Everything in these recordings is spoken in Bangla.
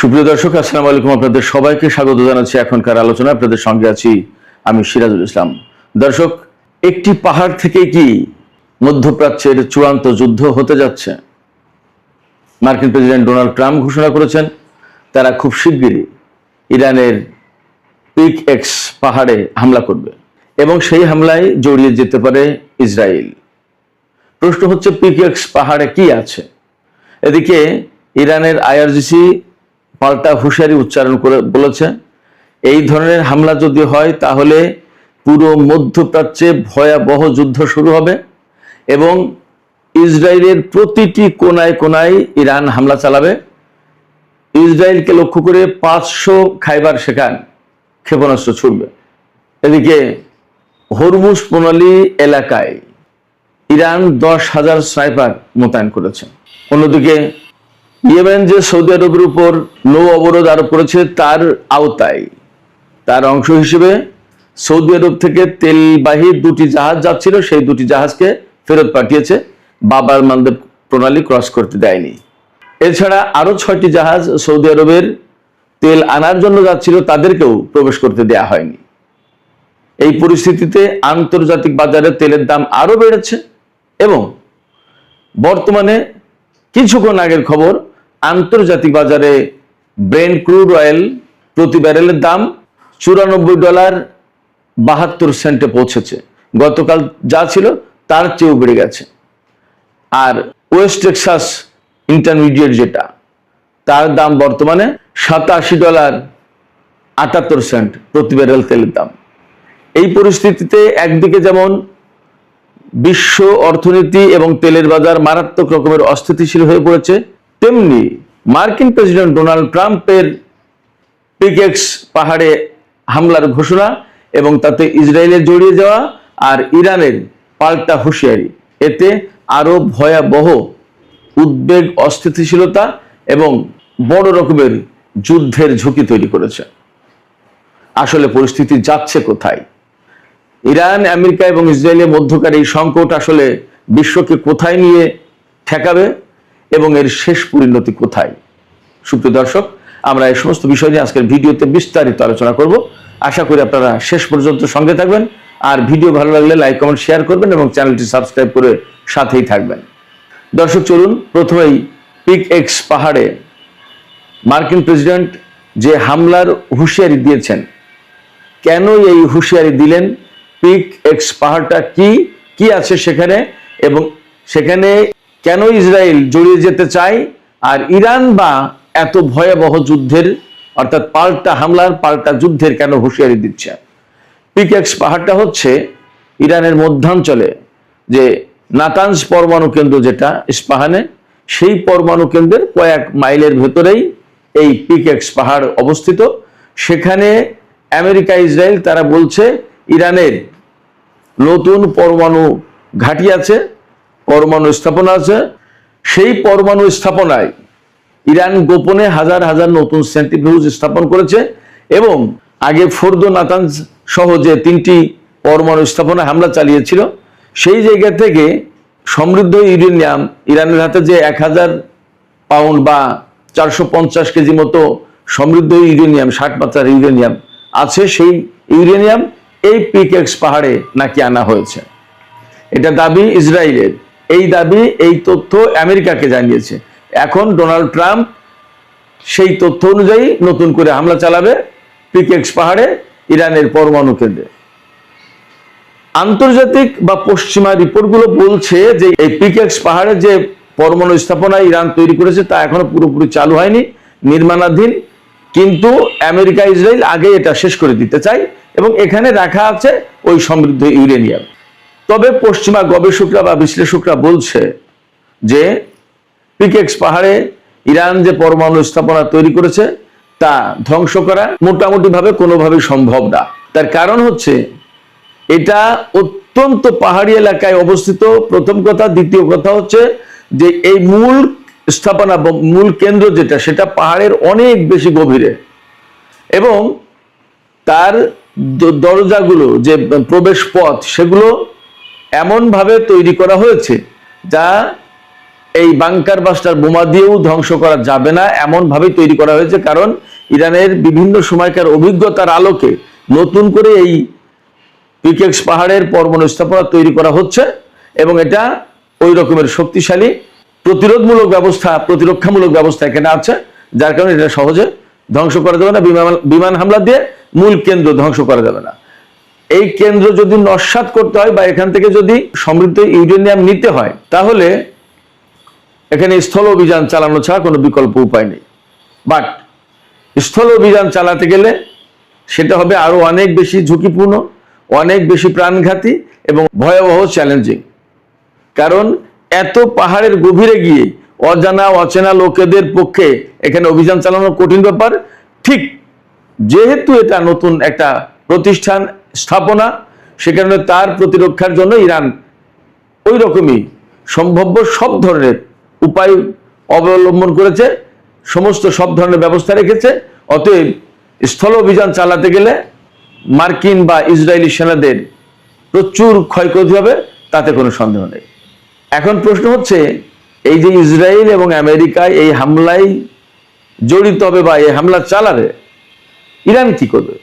সুপ্রিয় দর্শক, আসসালামু আলাইকুম। আপনাদের সবাইকে স্বাগত জানাচ্ছি এখনকার আলোচনা। আপনাদের সঙ্গে আছি আমি সিরাজুল ইসলাম। দর্শক, একটি পাহাড় থেকে কি মধ্যপ্রাচ্যের চূড়ান্ত যুদ্ধ হতে যাচ্ছে? মার্কিন প্রেসিডেন্ট ডোনাল্ড ট্রাম্প ঘোষণা করেছেন তারা খুব শিগগিরই ইরানের পিক এক্স পাহাড়ে হামলা করবে এবং সেই হামলায় জড়িয়ে যেতে পারে ইসরায়েল। প্রশ্ন হচ্ছে, পিক এক্স পাহাড়ে কি আছে? এদিকে ইরানের আইআরজিসি পাল্টা হুঁশিয়ারি উচ্চারণ করে বলেছে, এই ধরনের হামলা যদি হয় তাহলে পুরো মধ্যপ্রাচ্যে ভয়াবহ যুদ্ধ শুরু হবে এবং ইসরায়েলের প্রতিটি কোনায় কোনায় ইরান হামলা চালাবে। ইসরায়েলকে লক্ষ্য করে 500 খাইবার শেখান ক্ষেপণাস্ত্র ছুড়বে। এদিকে হরমুজ প্রণালী এলাকায় ইরান 10,000 স্নাইপার মোতায়েন করেছে। অন্যদিকে ইয়েমেন যে সৌদি আরবের উপর নৌ অবরোধ আরোপ করেছে তার আওতায় তার অংশ হিসেবে সৌদি আরব থেকে তেলবাহী 2টি জাহাজ যাচ্ছিল, সেই 2টি জাহাজকে ফেরত পাঠিয়েছে। বাবার মানদেব প্রণালী ক্রস করতে দেয়নি। এছাড়া আরো 6টি জাহাজ সৌদি আরবের তেল আনার জন্য যাচ্ছিল, তাদেরকেও প্রবেশ করতে দেয়া হয়নি। এই পরিস্থিতিতে আন্তর্জাতিক বাজারে তেলের দাম আরো বেড়েছে এবং বর্তমানে কিছুক্ষণ আগের খবর, আন্তর্জাতিক বাজারে ব্রেন্ট ক্রুড অয়েল প্রতি ব্যারেলের দাম $94.72 পৌঁছেছে। গতকাল যা ছিল তার চেয়েও বেড়ে গেছে। আর ওয়েস্ট টেক্সাস ইন্টারমিডিয়েট যেটা, তার দাম বর্তমানে $87.78 প্রতি ব্যারেল তেলের দাম। এই পরিস্থিতিতে একদিকে যেমন বিশ্ব অর্থনীতি এবং তেলের বাজার মারাত্মক রকমের অস্থিতিশীল হয়ে পড়েছে, তেমনি মার্কিন প্রেসিডেন্ট ডোনাল্ড ট্রাম্পের পিকেক্স পাহাড়ে হামলার ঘোষণা এবং তাতে ইসরায়েলের জড়িয়ে যাওয়া আর ইরানের পাল্টা হুঁশিয়ারি, এতে আরো ভয়াবহ উদ্বেগ, অস্থিতিশীলতা এবং বড় রকমের যুদ্ধের ঝুঁকি তৈরি করেছে। আসলে পরিস্থিতি যাচ্ছে কোথায়? ইরান, আমেরিকা এবং ইসরায়েলের মধ্যকার এই সংকট আসলে বিশ্বকে কোথায় নিয়ে ঠেকাবে এবং এর শেষ পরিণতি কোথায়? সুপ্রিয় দর্শক, আমরা এই সমস্ত বিষয় নিয়ে আজকের ভিডিওতে বিস্তারিত আলোচনা করব। আশা করি আপনারা শেষ পর্যন্ত সঙ্গে থাকবেন। আর ভিডিও ভালো লাগলে লাইক, কমেন্ট, শেয়ার করবেন এবং চ্যানেলটি সাবস্ক্রাইব করে সাথেই থাকবেন। দর্শক, চলুন প্রথমেই পিক এক্স পাহাড়ে মার্কিন প্রেসিডেন্ট যে হামলার হুঁশিয়ারি দিয়েছেন, কেন এই হুঁশিয়ারি দিলেন, পিক এক্স পাহাড়টা কি আছে সেখানে এবং সেখানে কেন ইসরায়েল জড়িয়ে যেতে চায়, আর ইরান বা এত ভয়াবহ যুদ্ধের অর্থাৎ পাল্টা হামলার, পাল্টা যুদ্ধের কেন হুঁশিয়ারি দিচ্ছে? পিক এক্স পাহাড়টা হচ্ছে ইরানের মধ্যাঞ্চলে যে নাতানজ পরমাণু কেন্দ্র যেটা ইস্পাহানে, সেই পরমাণু কেন্দ্রের কয়েক মাইলের ভেতরেই এই পিক এক্স পাহাড় অবস্থিত। সেখানে আমেরিকা, ইসরায়েল তারা বলছে ইরানের নতুন পরমাণু ঘাঁটি আছে, পরমাণু স্থাপনা আছে। সেই পরমাণু স্থাপনায় ইরান গোপনে হাজার হাজার নতুন সেন্ট্রিফিউজ স্থাপন করেছে এবং আগে ফোর্দো, নাতানজ সহ যে 3টি পরমাণু স্থাপনা হামলা চালিয়েছিল, সেই জায়গা থেকে সমৃদ্ধ ইউরেনিয়াম, ইরানের হাতে যে 1000 পাউন্ড বা 450 কেজি মতো সমৃদ্ধ ইউরেনিয়াম, 60 মাত্রার ইউরেনিয়াম আছে, সেই ইউরেনিয়াম এই পিক এক্স পাহাড়ে নাকি আনা হয়েছে। এটা দাবি ইসরায়েলের। এই দাবি, এই তথ্য আমেরিকাকে জানিয়েছে। এখন ডোনাল্ড ট্রাম্প সেই তথ্য অনুযায়ী নতুন করে হামলা চালাবে পিক এক্স পাহাড়ে ইরানের পরমাণু কেন্দ্রে। আন্তর্জাতিক বা পশ্চিমা রিপোর্টগুলো বলছে যে এই পিক এক্স পাহাড়ে যে পরমাণু স্থাপনা ইরান তৈরি করেছে তা এখনো পুরোপুরি চালু হয়নি, নির্মাণাধীন। কিন্তু আমেরিকা, ইসরায়েল আগে এটা শেষ করে দিতে চায় এবং এখানে রাখা আছে ওই সমৃদ্ধ ইউরেনিয়াম। তবে পশ্চিমা গবেষকরা বা বিশ্লেষকরা বলছে যে পিক এক্স পাহাড়ে ইরান যে পরমাণু স্থাপনা তৈরি করেছে তা ধ্বংস করা মোটামুটি ভাবে কোনোভাবেই সম্ভব না। তার কারণ হচ্ছে এটা অত্যন্ত পাহাড়ি এলাকায় অবস্থিত, প্রথম কথা। দ্বিতীয় কথা হচ্ছে যে এই মূল স্থাপনা, মূল কেন্দ্র যেটা, সেটা পাহাড়ের অনেক বেশি গভীরে এবং তার দরজাগুলো, যে প্রবেশ পথ, সেগুলো এমনভাবে তৈরি করা হয়েছে যা এই বাংকার বাস্টার বোমা দিয়েও ধ্বংস করা যাবে না, এমন ভাবে তৈরি করা হয়েছে। কারণ ইরানের বিভিন্ন সময়কার অভিজ্ঞতার আলোকে নতুন করে এই পিকেক্স পাহাড়ের পরমাণু স্থাপনা তৈরি করা হচ্ছে এবং এটা ওই রকমের শক্তিশালী প্রতিরোধমূলক ব্যবস্থা, প্রতিরক্ষামূলক ব্যবস্থা এখানে আছে, যার কারণে এটা সহজে ধ্বংস করা যাবে না। বিমান হামলা দিয়ে মূল কেন্দ্র ধ্বংস করা যাবে না। এই কেন্দ্র যদি নস্যাৎ করতে হয় বা এখান থেকে যদি সমৃদ্ধ ইউরেনিয়াম নিতে হয়, তাহলে এখানে স্থল অভিযান চালানো ছাড়া কোনো বিকল্প উপায় নেই। বাট স্থল অভিযান চালাতে গেলে সেটা হবে আরো অনেক বেশি ঝুঁকিপূর্ণ, অনেক বেশি প্রাণঘাতী এবং ভয়াবহ চ্যালেঞ্জিং। কারণ এত পাহাড়ের গভীরে গিয়ে অজানা অচেনা লোকেদের পক্ষে এখানে অভিযান চালানো কঠিন ব্যাপার। ঠিক যেহেতু এটা নতুন একটা প্রতিষ্ঠান স্থাপনা, সে কারণে তার প্রতিরক্ষার জন্য ইরান ওই রকমই সম্ভাব্য সব ধরনের উপায় অবলম্বন করেছে, সমস্ত সব ধরনের ব্যবস্থা রেখেছে। অতএব স্থল অভিযান চালাতে গেলে মার্কিন বা ইসরায়েলি সেনাদের প্রচুর ক্ষয়ক্ষতি হবে, তাতে কোনো সন্দেহ নেই। এখন প্রশ্ন হচ্ছে, এই যে ইসরায়েল এবং আমেরিকায় এই হামলায় জড়িত হবে বা এই হামলা চালাবে, ইরান কি করবে?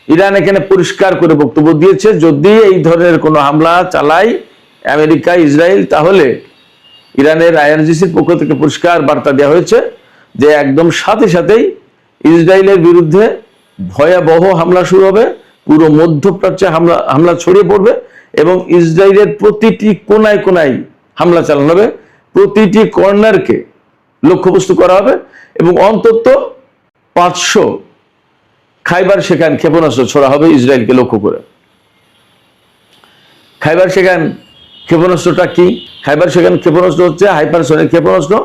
ইরান এখানে পরিষ্কার করে বক্তব্য দিয়েছে, যদি এই ধরনের কোনো হামলা চালায় আমেরিকা ইসরায়েল, তাহলে ইরানের আইআরজিসির পক্ষ থেকে পরিষ্কার বার্তা দেওয়া হয়েছে যে একদম সাথে সাথেই ইসরায়েলের বিরুদ্ধে ভয়াবহ হামলা শুরু হবে, পুরো মধ্যপ্রাচ্যে হামলা ছড়িয়ে পড়বে এবং ইসরায়েলের প্রতিটি কোনায় কোনায় হামলা চালানো হবে, প্রতিটি কর্নারকে লক্ষ্যবস্তু করা হবে এবং অন্তত 500 খাইবার শেখান ক্ষেপণাস্ত্র ছোড়া হবে ইসরায়েলকে লক্ষ্য করে। খাইবার শেখান ক্ষেপণাস্ত্রটা কি? খাইবার শেখান ক্ষেপণাস্ত্র হচ্ছে হাইপারসনিক ক্ষেপণাস্ত্র।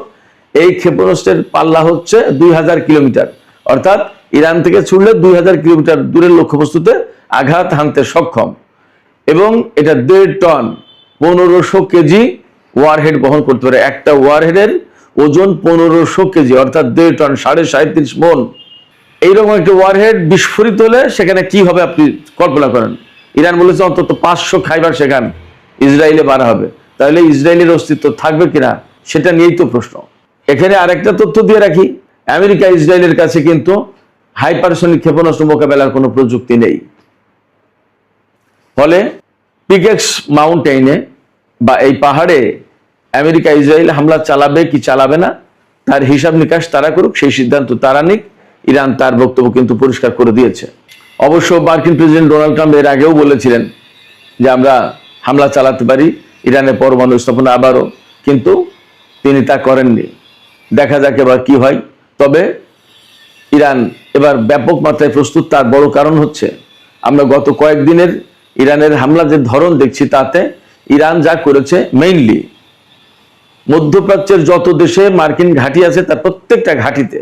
এই ক্ষেপণাস্ত্রের পাল্লা হচ্ছে 2000 কিলোমিটার, অর্থাৎ ইরান থেকে ছুড়লে 2000 কিলোমিটার দূরের লক্ষ্যবস্তুতে আঘাত হানতে সক্ষম এবং এটা 1.5 টন 1500 কেজি ওয়ারহেড বহন করতে পারে। একটা ওয়ারহেডের ওজন 1500 কেজি, অর্থাৎ 1.5 টন 37.5 মন। এইরকম একটা ওয়ারহেড বিস্ফোরিত হলে সেখানে কি হবে আপনি কল্পনা করেন। ইরান বলেছে অন্তত 500 খাইবার শেখান ইসরায়েলে মারা হবে, তাহলে ইসরায়েলের অস্তিত্ব থাকবে কিনা সেটা নিয়েই তো প্রশ্ন। এখানে আরেকটা তথ্য দিয়ে রাখি, আমেরিকা ইসরায়েলের কাছে কিন্তু হাইপারসনিক ক্ষেপণাস্ত্র মোকাবেলার কোনো প্রযুক্তি নেই। ফলে পিকেক্স মাউন্টেইনে বা এই পাহাড়ে আমেরিকা ইসরায়েল হামলা চালাবে কি চালাবে না তার হিসাব নিকাশ তারা করুক, সেই সিদ্ধান্ত তারা নিক। ইরান তার বক্তব্য কিন্তু পরিষ্কার করে দিয়েছে। অবশ্য মার্কিন প্রেসিডেন্ট ডোনাল্ড ট্রাম্প এর আগেও বলেছিলেন যে আমরা হামলা চালাতে পারি ইরানের পরমাণু স্থাপনা আবারও, কিন্তু তিনি তা করেননি। দেখা যাক এবার কি হয়। তবে ইরান এবার ব্যাপক মাত্রায় প্রস্তুত, তার বড় কারণ হচ্ছে আমরা গত কয়েকদিনের ইরানের হামলা যে ধরন দেখছি, তাতে ইরান যা করেছে মেইনলি মধ্যপ্রাচ্যের যত দেশে মার্কিন ঘাঁটি আছে তার প্রত্যেকটা ঘাঁটিতে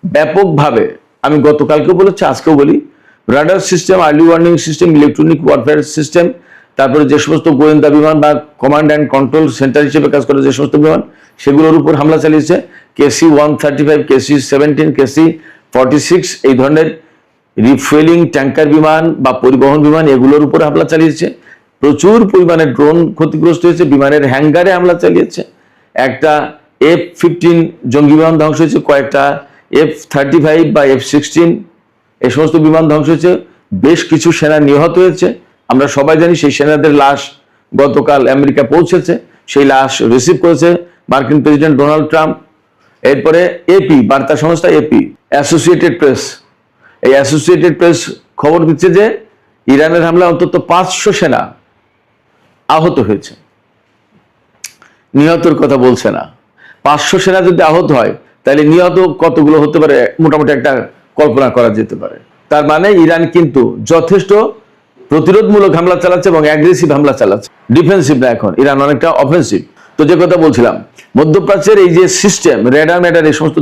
ব্যাপকভাবে, আমি গতকালকেও বলেছি আজকেও বলি, radar system, early warning system, electronic warfare system, তারপরে যে সমস্ত গোয়েন্দা বিমান বা কমান্ড অ্যান্ড কন্ট্রোল সেন্টার হিসেবে কাজ করে যে সমস্ত বিমান, সেগুলোর উপর হামলা চালিয়েছে। KC-135, KC-17, KC-46 এই ধরনের রিফুয়েলিং ট্যাঙ্কার বিমান বা পরিবহন বিমান, এগুলোর উপর হামলা চালিয়েছে। প্রচুর পরিমাণে ড্রোন ক্ষতিগ্রস্ত হয়েছে, বিমানের হ্যাঙ্গারে হামলা চালিয়েছে। একটা F-15 জঙ্গি বিমান ধ্বংস হয়েছে, কয়েকটা F-35 বা F-16 এই সমস্ত বিমান ধ্বংস হয়েছে, বেশ কিছু সেনা নিহত হয়েছে। আমরা সবাই জানি সেই সেনাদের লাশ গতকাল আমেরিকা পৌঁছেছে, সেই লাশ রিসিভ করেছে মার্কিন প্রেসিডেন্ট ডোনাল্ড ট্রাম্প। এরপরে AP বার্তা সংস্থা, AP অ্যাসোসিয়েটেড প্রেস, এই অ্যাসোসিয়েটেড প্রেস খবর দিচ্ছে যে ইরানের হামলায় অন্তত 500 সেনা আহত হয়েছে। নিহতের কথা বলছে না। 500 সেনা যদি আহত হয় তাহলে নিহত কতগুলো হতে পারে মোটামুটি একটা কল্পনা করা যেতে পারে। তার মানে ইরান কিন্তু যথেষ্ট প্রতিরোধমূলক হামলা চালাচ্ছে এবং অ্যাগ্রেসিভ হামলা চালাচ্ছে, ডিফেন্সিভ না। এখন ইরান অনেকটা অফেন্সিভ। তো যে কথা বলছিলাম, মধ্যপ্রাচ্যের এই যে সিস্টেম, রেডার ম্যাডার, এই সমস্ত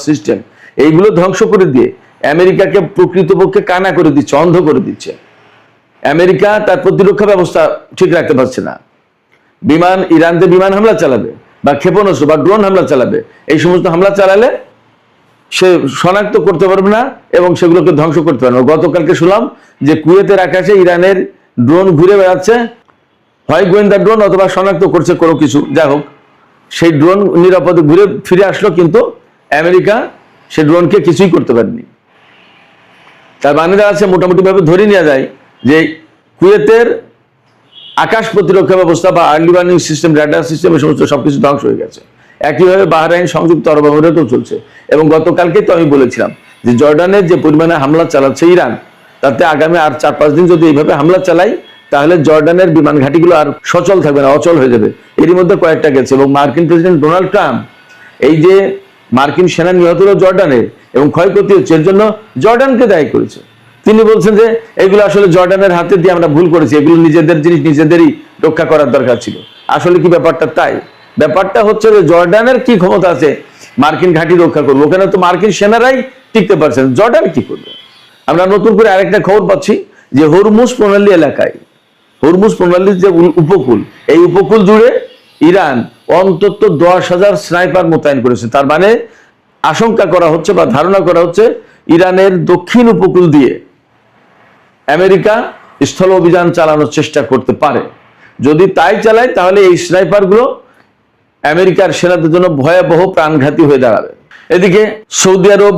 সিস্টেম, এইগুলো ধ্বংস করে দিয়ে আমেরিকাকে প্রকৃতপক্ষে কানা করে দিচ্ছে, অন্ধ করে দিচ্ছে। আমেরিকা তার প্রতিরক্ষা ব্যবস্থা ঠিক রাখতে পারছে না। ইরান যে বিমান হামলা চালাবে বা ক্ষেপণাস্ত্র বা ড্রোন হামলা চালাবে, এই সমস্ত হামলা চালালে সে শনাক্ত করতে পারবে না এবং সেগুলোকে ধ্বংস করতে পারবে না। গতকালকে শুনলাম যে কুয়েতের আকাশে ইরানের ড্রোন ঘুরে বেড়াচ্ছে, হয় গোয়েন্দা ড্রোন অথবা শনাক্ত করছে কোনো কিছু, যাই হোক সেই ড্রোন নিরাপদে ঘুরে ফিরে আসলো, কিন্তু আমেরিকা সে ড্রোনকে কিছুই করতে পারেনি। তার মানে আছে মোটামুটি ভাবে ধরে নেওয়া যায় যে কুয়েতের আকাশ প্রতিরক্ষা ব্যবস্থা বা early warning system, radar system, এই সমস্ত সবকিছু ধ্বংস হয়ে গেছে। একইভাবে বাহরাইন, সংযুক্ত আরব আমিরাতেও চলছে। এবং গতকালকে তো আমি বলেছিলাম যে জর্ডানের যে পরিমাণে হামলা চালাচ্ছে ইরান, তাতে আগামী আর 4-5 দিন যদি এইভাবে হামলা চালাই, তাহলে জর্ডানের বিমান ঘাঁটিগুলো আর সচল থাকবে না, অচল হয়ে যাবে। এরই মধ্যে কয়েকটা গেছে। এবং মার্কিন প্রেসিডেন্ট ডোনাল্ড ট্রাম্প এই যে মার্কিন সেনা নিহত হলো জর্ডানে এবং ক্ষয়ক্ষতি হচ্ছে, এর জন্য জর্ডানকে দায়ী করেছে। তিনি বলছেন যে এগুলো আসলে জর্ডানের হাতে দিয়ে আমরা ভুল করেছি, এগুলো নিজেদের জিনিস নিজেদেরই রক্ষা করার দরকার ছিল। আসলে কি ব্যাপারটা তাই? ব্যাপারটা হচ্ছে যে জর্ডানের কি ক্ষমতা আছে মার্কিন ঘাঁটি রক্ষা করবো? ওখানে তো মার্কিন সেনারাই টিকতে পারছেন, জর্ডান কি করবে? আমরা নতুন করে আরেকটা খবর পাচ্ছি যে হরমুজ প্রণালী এলাকায়, হরমুজ প্রণালীর যে উপকূল, এই উপকূল জুড়ে ইরান অন্তত 10,000 স্নাইপার মোতায়েন করেছে। তার মানে আশঙ্কা করা হচ্ছে বা ধারণা করা হচ্ছে ইরানের দক্ষিণ উপকূল দিয়ে আমেরিকা স্থল অভিযান চালানোর চেষ্টা করতে পারে। যদি তাই চালায়, তাহলে এই স্নাইপারগুলো আমেরিকার সেনাদের জন্য ভয়াবহ প্রাণঘাতী হয়ে দাঁড়াবে। এদিকে সৌদি আরব,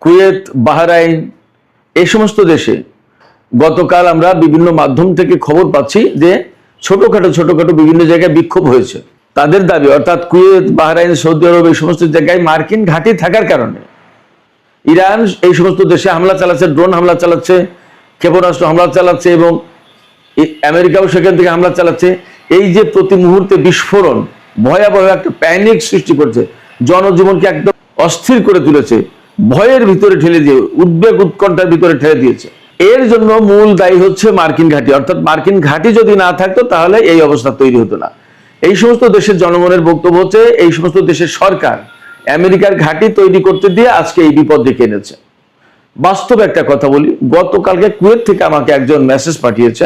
কুয়েত, বাহরাইন, এই সমস্ত দেশে গতকাল আমরা বিভিন্ন মাধ্যম থেকে খবর পাচ্ছি যে ছোটখাটো বিভিন্ন জায়গায় বিক্ষোভ হয়েছে। তাদের দাবি, অর্থাৎ কুয়েত, বাহরাইন, সৌদি আরব, এই সমস্ত জায়গায় মার্কিন ঘাঁটি থাকার কারণে ইরান এই সমস্ত দেশে হামলা চালাচ্ছে, ড্রোন হামলা চালাচ্ছে, ক্ষেপণাস্ত্র হামলা চালাচ্ছে এবং আমেরিকাও সেখান থেকে হামলা চালাচ্ছে। এই যে প্রতি মুহূর্তে বিস্ফোরণ ভয়াবহ একটা প্যানিক সৃষ্টি করছে, জনজীবনকে একদম অস্থির করে তুলেছে, ভয়ের ভিতরে ঠেলে দিয়ে, উদ্বেগ উৎকণ্ঠার ভিতরে ঠেলে দিয়েছে। এর জন্য মূল দায়ী হচ্ছে মার্কিন ঘাঁটি। অর্থাৎ মার্কিন ঘাঁটি যদি না থাকতো তাহলে এই অবস্থা তৈরি হতো না। এই সমস্ত দেশের জনগণের বক্তব্য হচ্ছে এই সমস্ত দেশের সরকার আমেরিকার ঘাঁটি তৈরি করতে দিয়ে আজকে এই বিপদ ডেকে এনেছে। বাস্তব একটা কথা বলি, গতকালকে কুয়েত থেকে আমাকে একজন মেসেজ পাঠিয়েছে,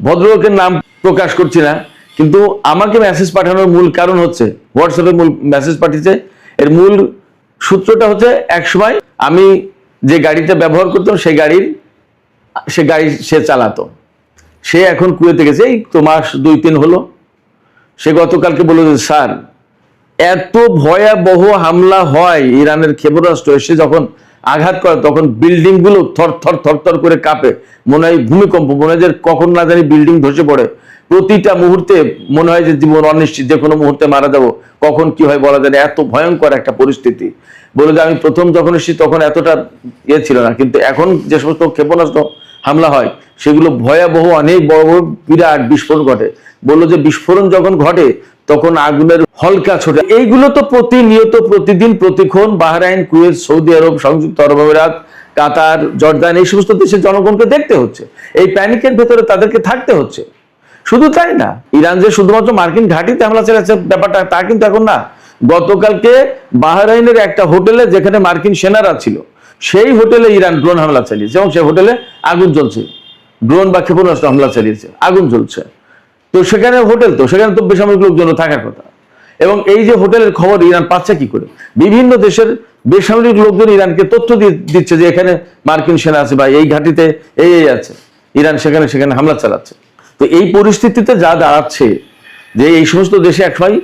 ভদ্রলোকের নাম প্রকাশ করছি না, কিন্তু আমাকে মেসেজ পাঠানোর মূল কারণ হচ্ছে, হোয়াটসঅ্যাপে মূল মেসেজ পাঠিয়েছে, এর মূল সূত্রটা হচ্ছে একসময় আমি যে গাড়িটা ব্যবহার করতাম সে গাড়ি সে চালাতো, সে এখন কুয়েতে গেছে, এই তো মাস 2-3 হলো। সে গতকালকে বলল যে স্যার, এত ভয়াবহ হামলা হয়, ইরানের ক্ষেপণাস্ত্র এসে যখন আঘাত করে তখন বিল্ডিং গুলো থর করে কাঁপে, মনে হয় ভূমিকম্প, মনে হয় যে কখন না জানি বিল্ডিং ধসে পড়ে। প্রতিটা মুহূর্তে মনে হয় যে জীবন অনিশ্চিত, যে কোনো মুহূর্তে মারা যাবো, কখন কি হয় বলা যায় না, এত ভয়ঙ্কর একটা পরিস্থিতি। বলে যে আমি প্রথম যখন এসেছি তখন এতটা ছিল না, কিন্তু এখন যে সমস্ত ক্ষেপণাস্ত্র হামলা হয় সেগুলো ভয়াবহ, অনেক বড় বড় বিরাট বিস্ফোরণ ঘটে। বললো যে বিস্ফোরণ যখন ঘটে তখন আগুনের হলকা ছোটে। এইগুলো তো প্রতিনিয়ত, প্রতিদিন, প্রতিক্ষণ বাহরাইন, কুয়েত, সৌদি আরব, সংযুক্ত আরব আমিরাত, কাতার, জর্দান, এই সমস্ত দেশের জনগণকে দেখতে হচ্ছে, এই প্যানিকের ভেতরে তাদেরকে থাকতে হচ্ছে। শুধু তাই না, ইরান যে শুধুমাত্র মার্কিন ঘাঁটিতে হামলা চালাচ্ছে ব্যাপারটা তা কিন্তু এখন না। গতকালকে বাহরাইনের একটা হোটেলে যেখানে মার্কিন সেনারা ছিল, সেই হোটেলে ইরান ড্রোন হামলা চালিয়েছে এবং সেই হোটেলে আগুন জ্বলছে। ড্রোন বা ক্ষেপণাস্ত্র হামলা চালিয়েছে, আগুন জ্বলছে। তো সেখানে হোটেল, তো সেখানে তো বেসামরিক লোকজন থাকার কথা। এবং এই যে হোটেলের খবর ইরান পাচ্ছে কি করে? বিভিন্ন দেশের বেসামরিক লোকজন ইরানকে তথ্য দিচ্ছে যে এখানে মার্কিন সেনা আছে বা এই ঘাঁটিতে এই আছে, ইরান সেখানে হামলা চালাচ্ছে। তো এই পরিস্থিতিতে যা দাঁড়াচ্ছে যে এই সমস্ত দেশে একসময়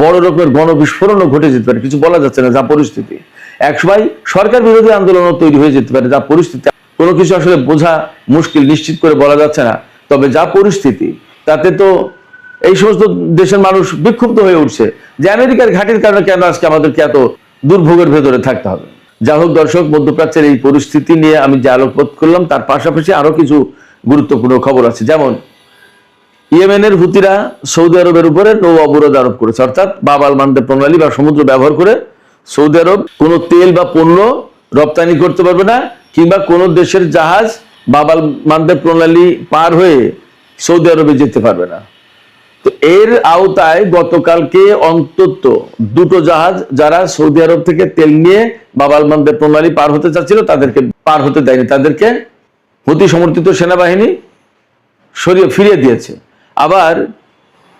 বড় রকমের গণবিস্ফোরণও ঘটে যেতে পারে, কিছু বলা যাচ্ছে না যা পরিস্থিতি। একসময় সরকার বিরোধী আন্দোলনও তৈরি হয়ে যেতে পারে যা পরিস্থিতি। কোনো কিছু আসলে বোঝা মুশকিল, নিশ্চিত করে বলা যাচ্ছে না। তবে যা পরিস্থিতি, তাতে তো এই সমস্ত দেশের মানুষ বিক্ষুব্ধ হয়ে উঠছে যে আমেরিকার ঘাঁটির কারণে কেন আজকে আমাদেরকে এত দুর্ভোগের ভেতরে থাকতে হবে। যা হোক দর্শক, মধ্যপ্রাচ্যের এই পরিস্থিতি নিয়ে আমি যে আলোকপাত করলাম তার পাশাপাশি আরো কিছু গুরুত্বপূর্ণ খবর আছে। যেমন ইয়েমেনের হুতিরা সৌদি আরবের উপরে নৌ অবরোধ আরোপ করেছে, অর্থাৎ বাব আল মানদেব প্রণালী বা সমুদ্র ব্যবহার করে সৌদি আরব কোনো তেল বা পণ্য রপ্তানি করতে পারবে না, কিংবা কোনো দেশের জাহাজ বাব আল মানদেব প্রণালী পার হয়ে সৌদি আরবে যেতে পারবে না। তো এর আওতায় গতকালকে অন্তত 2টো জাহাজ যারা সৌদি আরব থেকে তেল নিয়ে বাব আল মানদেব প্রণালী পার হতে চাচ্ছিল তাদেরকে পার হতে দেয়নি, তাদেরকে হুতি সমর্থিত সেনাবাহিনী ফিরিয়ে দিয়েছে। আবার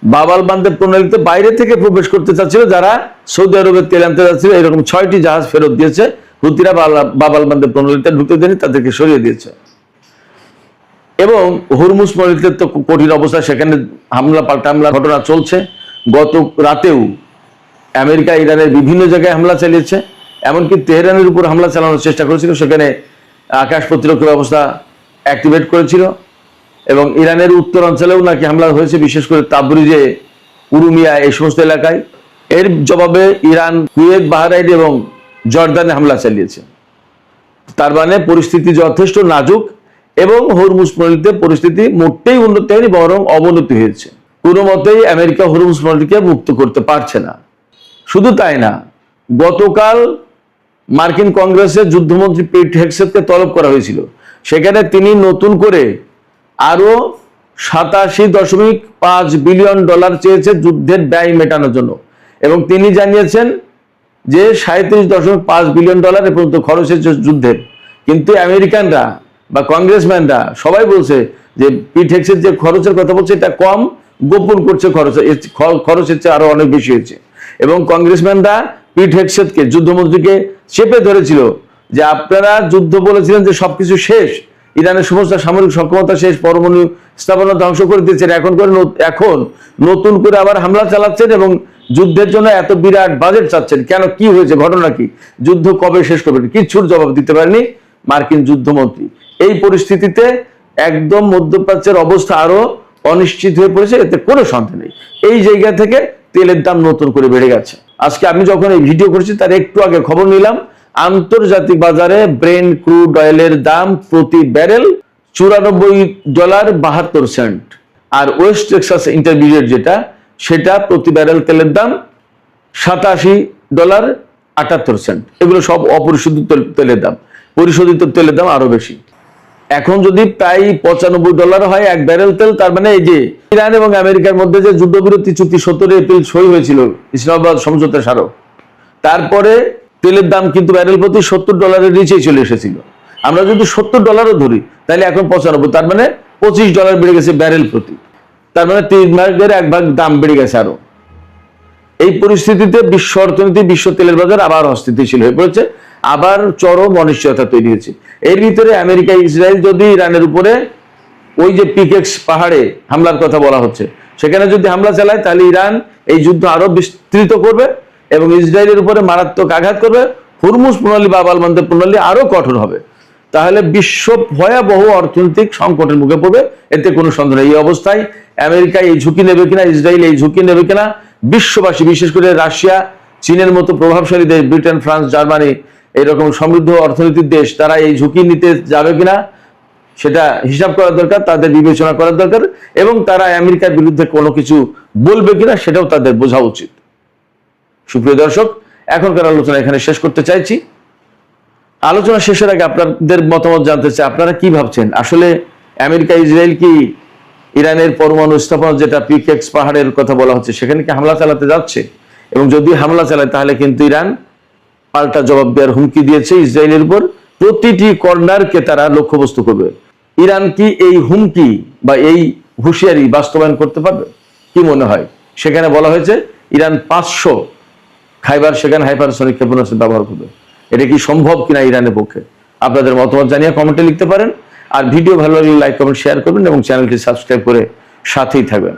বাব আল মানদেব প্রণালীতে বাইরে থেকে প্রবেশ করতে চাচ্ছিল যারা সৌদি আরবের তেল আনতে চাচ্ছিল, এরকম 6টি জাহাজ ফেরত দিয়েছে হুতিরা। বাব আল মানদেব প্রণালীতে ঢুকতে দেয়নি, তাদেরকে সরিয়ে দিয়েছে। এবং হরমুজ প্রণালীতে তো কঠিন অবস্থা, সেখানে হামলা পাল্টা হামলা ঘটনা চলছে। গত রাতেও আমেরিকা ইরানের বিভিন্ন জায়গায় হামলা চালিয়েছে, এমনকি তেহরানের উপর হামলা চালানোর চেষ্টা করেছিল, সেখানে আকাশ প্রতিরক্ষা ব্যবস্থা অ্যাক্টিভেট করেছিল। এবং ইরানের উত্তরাঞ্চলেও নাকি হামলা হয়েছে, বিশেষ করে তাবরিজে, উরুমিয়া, এই সমস্ত এলাকায়। এর জবাবে ইরান কুয়েত, বাহরাইন এবং জর্দানে হামলা চালিয়েছে। তার মানে পরিস্থিতি যথেষ্ট নাজুক এবং হরমুজ প্রণালীতে পরিস্থিতি মোটেই উন্নতি হয়নি, বরং অবনতি হয়েছে। কোনো মতেই আমেরিকা হরমুজ প্রণালীকে মুক্ত করতে পারছে না। শুধু তাই না, গতকাল মার্কিন কংগ্রেসে যুদ্ধমন্ত্রী পিট হেগসেথকে তলব করা হয়েছিল। সেখানে তিনি নতুন করে আরো 87.5 বিলিয়ন ডলার চেয়েছে যুদ্ধের ব্যয় মেটানোর জন্য, এবং তিনি জানিয়েছেন যে 37.5 বিলিয়ন ডলার এ পর্যন্ত খরচ হয়েছে যুদ্ধের। কিন্তু আমেরিকানরা বা কংগ্রেসম্যানরা সবাই বলছে যে পিট হেগসেথ যে খরচের কথা বলছে এটা কম, গোপন করছে, খরচের চেয়ে আরো অনেক বেশি হয়েছে। এবং কংগ্রেসম্যানরা পিট হেগসেথকে, যুদ্ধমন্ত্রীকে, চেপে ধরেছিল যে আপনারা যুদ্ধ বলেছিলেন যে সবকিছু শেষ, ইরানের সমস্ত সামরিক সক্ষমতা শেষ, পরমাণু স্থাপনা ধ্বংস করে দিয়েছেন, এখন নতুন করে আবার হামলা চালাচ্ছেন এবং যুদ্ধের জন্য এত বিরাট বাজেট চাচ্ছেন কেন? কি হয়েছে? ঘটনা কি? যুদ্ধ কবে শেষ করবেন? কিচ্ছুর জবাব দিতে পারেনি মার্কিন যুদ্ধমন্ত্রী। এই পরিস্থিতিতে একদম মধ্যপ্রাচ্যের অবস্থা আরো অনিশ্চিত হয়ে পড়েছে, এতে কোনো সন্দেহ নেই। এই জায়গা থেকে তেলের দাম নতুন করে বেড়ে গেছে। আজকে আমি যখন এই ভিডিও করছি তার একটু আগে খবর নিলাম, আন্তর্জাতিক বাজারে ব্রেন্ট ক্রুড অয়েলের দাম প্রতি ব্যারেল $94.72, আর ওয়েস্ট টেক্সাস ইন্টারমিডিয়েট যেটা, সেটা প্রতি ব্যারেল তেলের দাম $87.78। এগুলো সব অপরিশোধিত তেলের দাম। পরিশোধিত তেলের দাম আরো বেশি। এখন যদি প্রায় $95 হয় এক ব্যারেল তেল, তার মানে এই যে ইরান এবং আমেরিকার মধ্যে যে যুদ্ধবিরতি চুক্তি 17 এপ্রিল সই হয়েছিল ইসলামাবাদ সমঝোতা স্মারক, তারপরে তেলের দাম কিন্তু ব্যারেল প্রতি $70 নিচেই চলে এসেছিল। আমরা যদি $70 ধরি তাহলে এখন 95, তার মানে $25 বেড়ে গেছে ব্যারেল প্রতি। তার মানে 3 ভাগের 1 ভাগ দাম বেড়ে গেছে আরো। এই পরিস্থিতিতে বিশ্ব অর্থনীতি, বিশ্ব তেলের বাজার আবার অস্থিতিশীল হয়ে পড়েছে, আবার চরম অনিশ্চয়তা তৈরি হয়েছে। এর ভিতরে আমেরিকা, ইসরায়েল যদি ইরানের উপরে ওই যে পিকেক্স পাহাড়ে হামলার কথা বলা হচ্ছে, সেখানে যদি হামলা চালায় তাহলে ইরান এই যুদ্ধ আরো বিস্তৃত করবে এবং ইসরায়েলের উপরে মারাত্মক আঘাত করবে। হরমুজ প্রণালী বা বালবন্দর প্রণালী আরো কঠোর হবে। তাহলে বিশ্ব ভয়াবহ অর্থনৈতিক সংকটের মুখে পড়বে, এতে কোনো সন্দেহ নেই। এই অবস্থায় আমেরিকা এই ঝুঁকি নেবে কিনা, ইসরায়েল এই ঝুঁকি নেবে কিনা, বিশ্ববাসী, বিশেষ করে রাশিয়া, চীনের মতো প্রভাবশালী দেশ, ব্রিটেন, ফ্রান্স, জার্মানি, এরকম সমৃদ্ধ অর্থনীতির দেশ, তারা এই ঝুঁকি নিতে যাবে কিনা সেটা হিসাব করা দরকার, তাদের বিবেচনা করা দরকার, এবং তারা আমেরিকার বিরুদ্ধে কোনো কিছু বলবে কিনা সেটাও তাদের বোঝা উচিত। সুপ্রিয় দর্শক, এখনকার আলোচনা এখানে শেষ করতে চাইছি। আলোচনা শেষের আগে আপনাদের মতামত জানতে চাই, আপনারা কি ভাবছেন? আসলে আমেরিকা, ইসরায়েল কি ইরানের পরমাণু স্থাপনা, যেটা পিকেক্স পাহাড়ের কথা বলা হচ্ছে, সেখানে কি হামলা চালাতে যাচ্ছে? এবং যদি হামলা চালায় তাহলে কিন্তু ইরান পাল্টা জবাব দেওয়ার হুমকি দিয়েছে ইসরায়েলের উপর। প্রতিটি কর্নারকে তারা লক্ষ্যবস্তু করবে। ইরান কি এই হুমকি বা এই হুঁশিয়ারি বাস্তবায়ন করতে পারবে? কি মনে হয়? সেখানে বলা হয়েছে ইরান 500 খাইবার সেখানে হাইপারসনিক ক্ষেপণাস্ত্র ব্যবহার করবে। এটা কি সম্ভব কিনা ইরানের পক্ষে? আপনাদের মতামত জানিয়ে কমেন্টে লিখতে পারেন। আর ভিডিও ভালো লাগলে লাইক, কমেন্ট, শেয়ার করবেন এবং চ্যানেলটি সাবস্ক্রাইব করে সাথেই থাকবেন।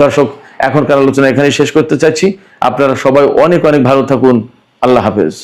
দর্শক, এখনকার আলোচনা এখানেই শেষ করতে চাইছি। আপনারা সবাই অনেক অনেক ভালো থাকুন। আল্লাহ হাফেজ।